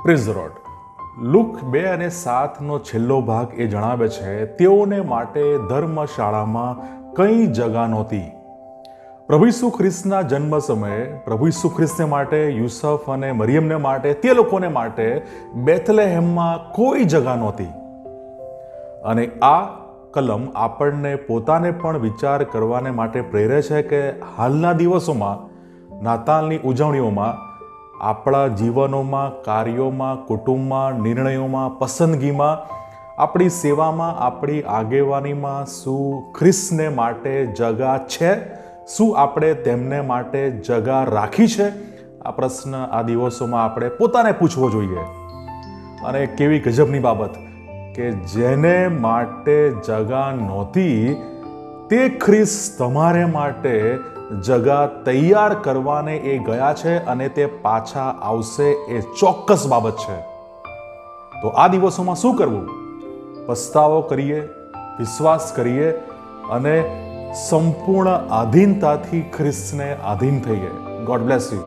Praise the lord. Look 2:7 છેલ્લો ભાગ એ જણાવે છે, તેઓને માટે ધર્મશાળામાં કંઈ જગા નહોતી. પ્રભુ ઈસુ ખ્રિસ્તના જન્મ સમયે પ્રભુ ઈસુ ખ્રિસ્તને માટે, યુસફ અને મરિયમને માટે, તે લોકોને માટે બેથલેહેમમાં કોઈ જગા નહોતી. અને આ કલમ આપણને પોતાને પણ વિચાર કરવાને માટે પ્રેરે છે કે હાલના દિવસોમાં નાતાલની ઉજવણીઓમાં આપણા જીવનોમાં, કાર્યોમાં, કુટુંબમાં, નિર્ણયોમાં, પસંદગીમાં, આપણી સેવામાં, આપણી આગેવાનીમાં શું ખ્રિસ્તને માટે જગા છે? શું આપણે તેમને માટે જગા રાખી છે? આ પ્રશ્ન આ દિવસોમાં આપણે પોતાને પૂછવો જોઈએ. અને કેવી ગજબની બાબત કે જેને માટે જગા નહોતી તે ખ્રિસ્ત તમારે માટે જગા તૈયાર કરવાને એ ગયા છે અને તે પાછા આવશે, એ ચોક્કસ બાબત છે. તો આ દિવસોમાં શું કરવું? પસ્તાવો કરીએ, વિશ્વાસ કરીએ અને સંપૂર્ણ આધીનતાથી ખ્રિસ્તને આધીન થઈએ. God bless you.